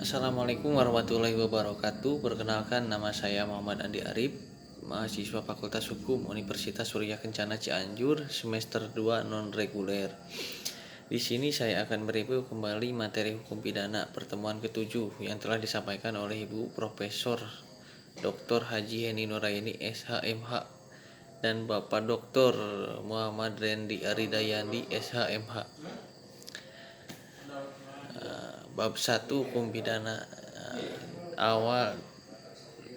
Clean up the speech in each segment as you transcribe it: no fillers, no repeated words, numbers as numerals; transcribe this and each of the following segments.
Assalamualaikum warahmatullahi wabarakatuh. Perkenalkan, nama saya Muhammad Andi Arif, mahasiswa Fakultas Hukum Universitas Surya Kencana Cianjur, semester 2 non reguler. Di sini saya akan mereview kembali materi hukum pidana pertemuan ke-7 yang telah disampaikan oleh Ibu Profesor Dr. Haji Heni Nuraini SHMH dan Bapak Dr. Muhammad Rendi Aridayandi SHMH. Bab 1 Hukum Pidana. Awal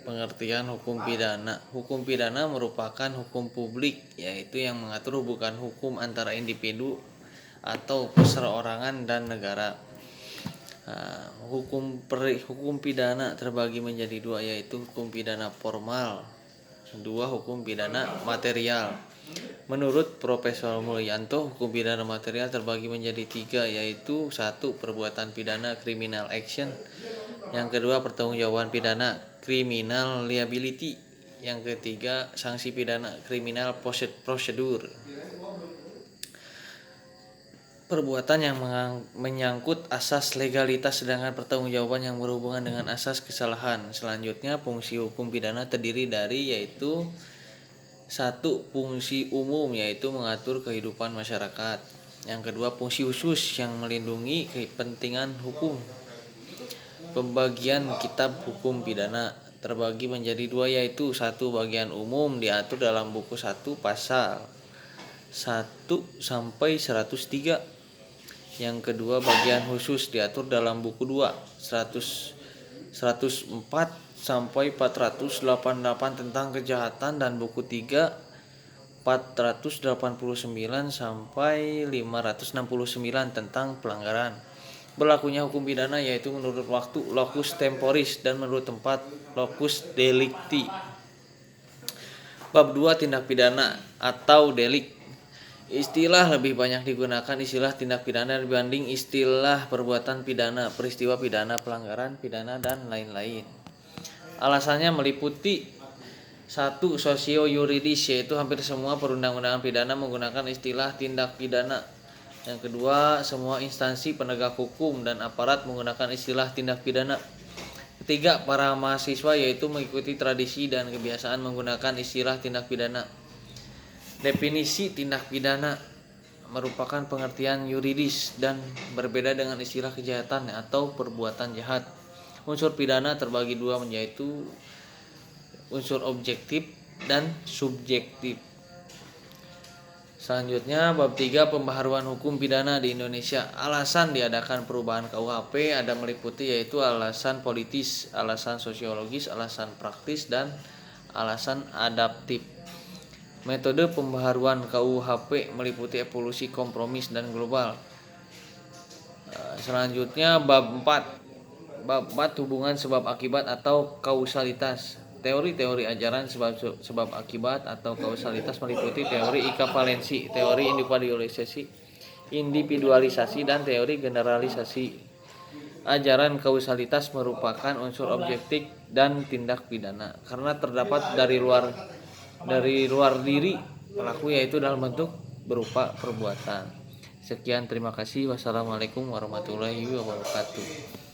pengertian hukum pidana. Hukum pidana merupakan hukum publik, yaitu yang mengatur hubungan hukum antara individu atau perseorangan dan negara. Hukum pidana terbagi menjadi dua, yaitu hukum pidana formal, dua hukum pidana material. Menurut Profesor Mulyanto, hukum pidana material terbagi menjadi tiga, yaitu satu, perbuatan pidana criminal action, yang kedua, pertanggungjawaban pidana criminal liability, yang ketiga, sanksi pidana criminal procedure. Perbuatan yang menyangkut asas legalitas, sedangkan pertanggungjawaban yang berhubungan dengan asas kesalahan. Selanjutnya, fungsi hukum pidana terdiri dari yaitu satu, fungsi umum, yaitu mengatur kehidupan masyarakat. Yang kedua, fungsi khusus yang melindungi kepentingan hukum. Pembagian kitab hukum pidana terbagi menjadi dua, yaitu satu, bagian umum diatur dalam buku 1 pasal 1 sampai 103. Yang kedua, bagian khusus diatur dalam buku 2 104 sampai 488 tentang kejahatan, dan buku 3 489 sampai 569 tentang pelanggaran. Berlakunya hukum pidana yaitu menurut waktu locus temporis dan menurut tempat locus delicti. Bab 2 tindak pidana atau delik. Istilah lebih banyak digunakan istilah tindak pidana dibanding istilah perbuatan pidana, peristiwa pidana, pelanggaran pidana, dan lain-lain. Alasannya meliputi satu, sosio-yuridis, yaitu hampir semua perundang-undangan pidana menggunakan istilah tindak pidana. Yang kedua, semua instansi penegak hukum dan aparat menggunakan istilah tindak pidana. Ketiga, para mahasiswa yaitu mengikuti tradisi dan kebiasaan menggunakan istilah tindak pidana. Definisi tindak pidana merupakan pengertian yuridis dan berbeda dengan istilah kejahatan atau perbuatan jahat. Unsur pidana terbagi dua, yaitu unsur objektif dan subjektif. Selanjutnya, bab 3 pembaharuan hukum pidana di Indonesia. Alasan diadakan perubahan KUHP ada meliputi yaitu alasan politis, alasan sosiologis, alasan praktis, dan alasan adaptif. Metode pembaharuan KUHP meliputi evolusi, kompromis, dan global. Selanjutnya, bab 4 hubungan sebab akibat atau kausalitas. Teori-teori ajaran sebab akibat atau kausalitas meliputi teori ekuivalensi, teori individualisasi, dan teori generalisasi. Ajaran kausalitas merupakan unsur objektif dan tindak pidana karena terdapat dari luar diri pelaku, yaitu dalam bentuk berupa perbuatan. Sekian, terima kasih. Wassalamualaikum warahmatullahi wabarakatuh.